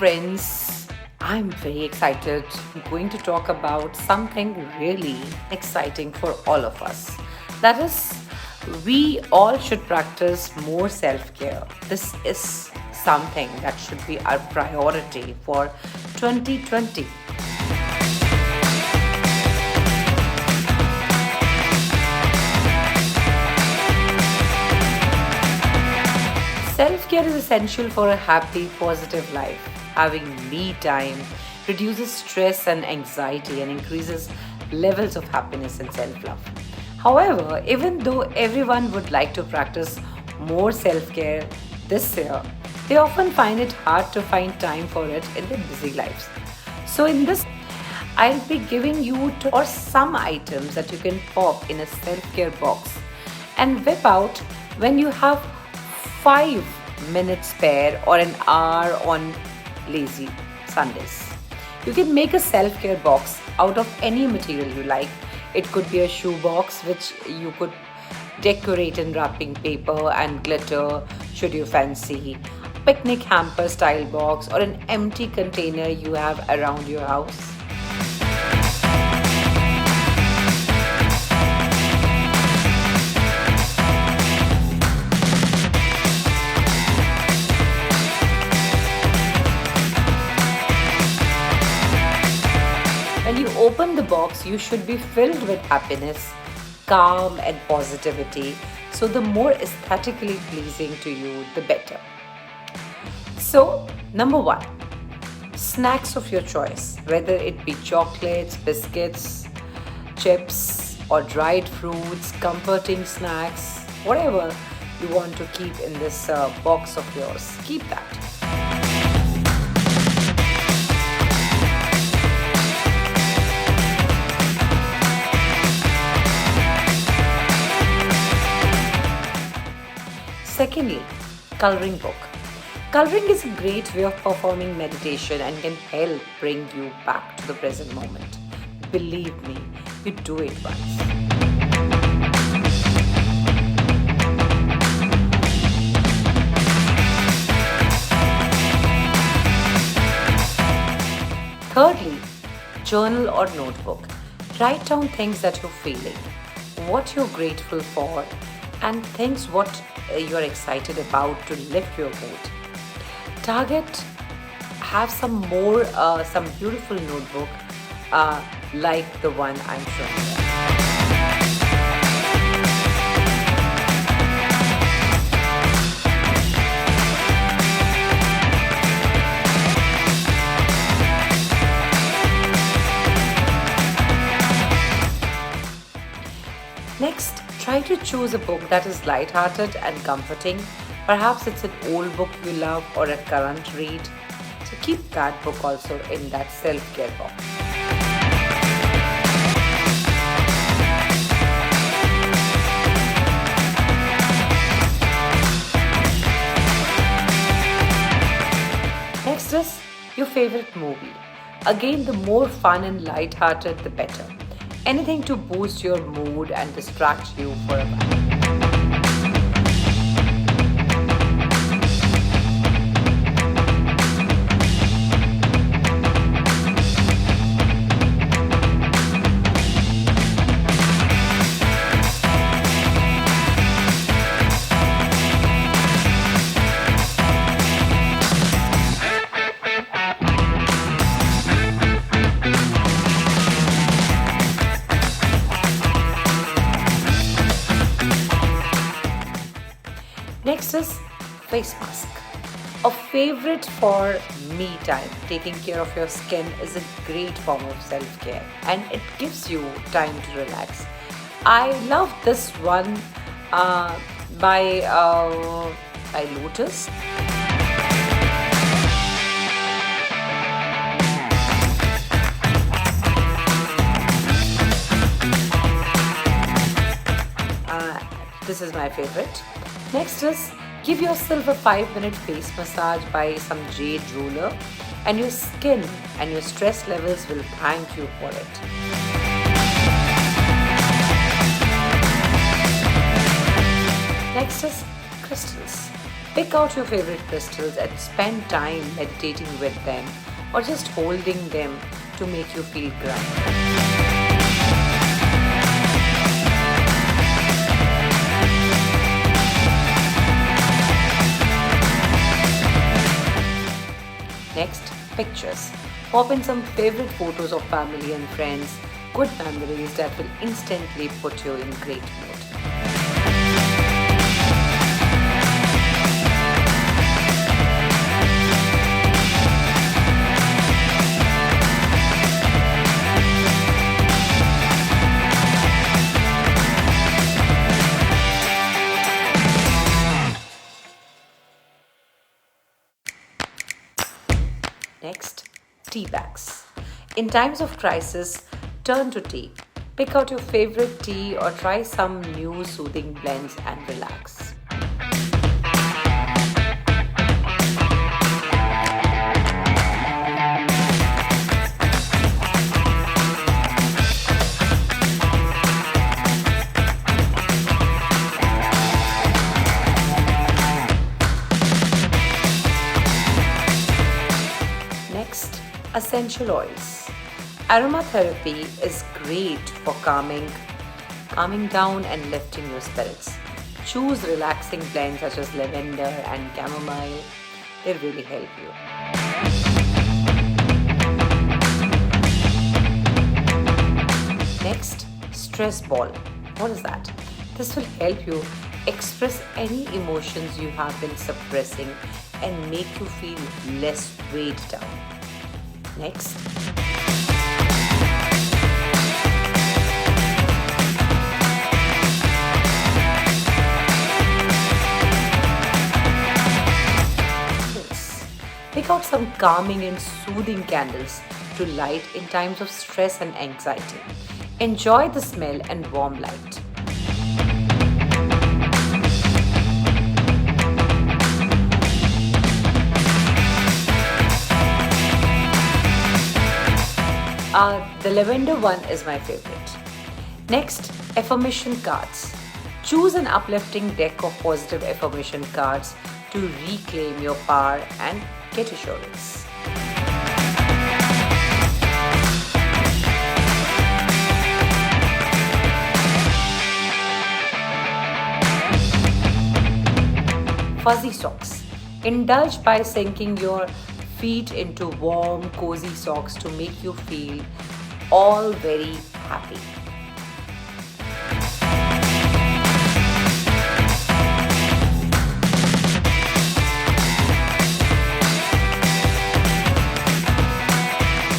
friends, I'm very excited. I'm going to talk about something really exciting for all of us. That is, we all should practice more self care. This is something that should be our priority for 2020. Self care is essential for a happy, positive life. Having me time reduces stress and anxiety and increases levels of happiness and self love. However, even though everyone would like to practice more self care this year, they often find it hard to find time for it in their busy lives. So, in this, I'll be giving you or some items that you can pop in a self care box and whip out when you have 5 minutes spare or an hour on lazy Sundays. You can make a self care box out of any material you like. It could be a shoe box which you could decorate in wrapping paper and glitter should you fancy, picnic hamper style box, or an empty container you have around your house. When you open the box, you should be filled with happiness, calm, and positivity. So, the more aesthetically pleasing to you, the better. So, number one, snacks of your choice, whether it be chocolates, biscuits, chips, or dried fruits, comforting snacks, whatever you want to keep in this box of yours, keep that. Secondly, coloring book. Coloring is a great way of performing meditation and can help bring you back to the present moment. Believe me, you do it once. Thirdly, journal or notebook. Write down things that you're feeling, what you're grateful for, and things what you're excited about to lift your mood. Target have some beautiful notebook like the one I'm showing you. Next, try to choose a book that is light-hearted and comforting. Perhaps it's an old book you love or a current read. So keep that book also in that self-care box. Next is your favorite movie. Again, the more fun and light-hearted, the better. Anything to boost your mood and distract you for a while. Next is face mask. A favorite for me time. Taking care of your skin is a great form of self-care and it gives you time to relax. I love this one by Lotus. This is my favorite. Next is give yourself a 5-minute face massage by some jade roller and your skin and your stress levels will thank you for it. Next is crystals. Pick out your favorite crystals and spend time meditating with them or just holding them to make you feel grounded. Next, pictures. Pop in some favorite photos of family and friends, good memories that will instantly put you in great mood. Next, tea bags. In times of crisis, turn to tea. Pick out your favorite tea or try some new soothing blends and relax. Next, essential oils. Aromatherapy is great for calming down and lifting your spirits. Choose relaxing blends such as lavender and chamomile. They really help you. Next, stress ball. What is that? This will help you express any emotions you have been suppressing and make you feel less weighed down. Next, pick out some calming and soothing candles to light in times of stress and anxiety. Enjoy the smell and warm light. The lavender one is my favorite. Next, affirmation cards. Choose an uplifting deck of positive affirmation cards to reclaim your power and get assurance. Fuzzy socks. Indulge by sinking your feet into warm, cozy socks to make you feel all very happy.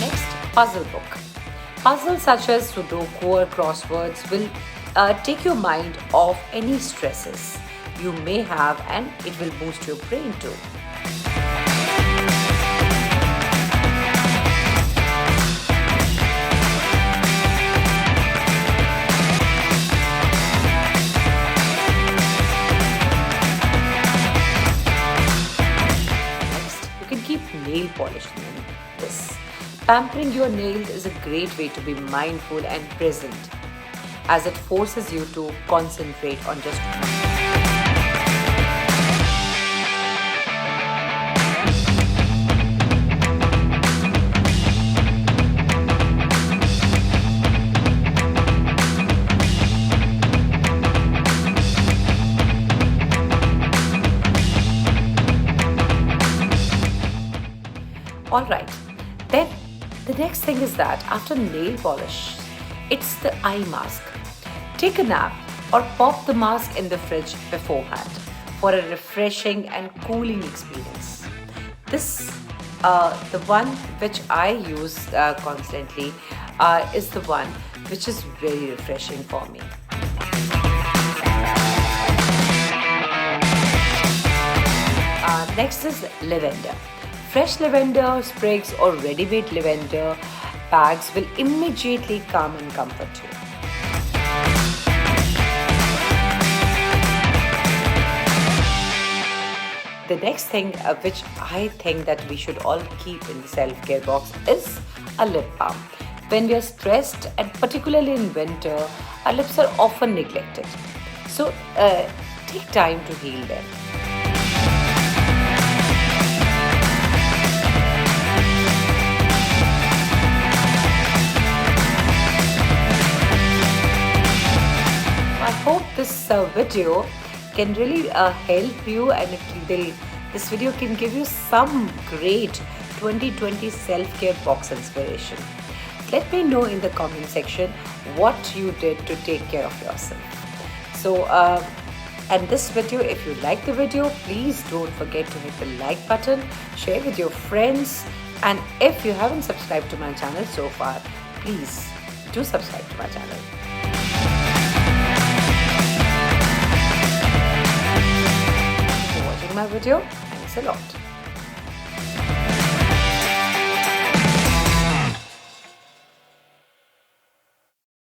Next, puzzle book. Puzzles such as sudoku or crosswords will take your mind off any stresses you may have, and it will boost your brain too. Nail polishing in this. Pampering your nails is a great way to be mindful and present, as it forces you to concentrate on just Alright, then the next thing is that after nail polish, it's the eye mask. Take a nap or pop the mask in the fridge beforehand for a refreshing and cooling experience. This, the one which I use constantly, is the one which is very refreshing for me. Next is lavender. Fresh lavender sprigs or ready-made lavender bags will immediately calm and comfort you. The next thing which I think that we should all keep in the self-care box is a lip balm. When we are stressed, and particularly in winter, our lips are often neglected. So take time to heal them. video can really help you, and this video can give you some great 2020 self-care box inspiration. Let me know in the comment section what you did to take care of yourself. So, and this video, if you like the video, please don't forget to hit the like button, share with your friends, and if you haven't subscribed to my channel so far, please do subscribe to my channel. Thank you for watching my video. Thanks a lot.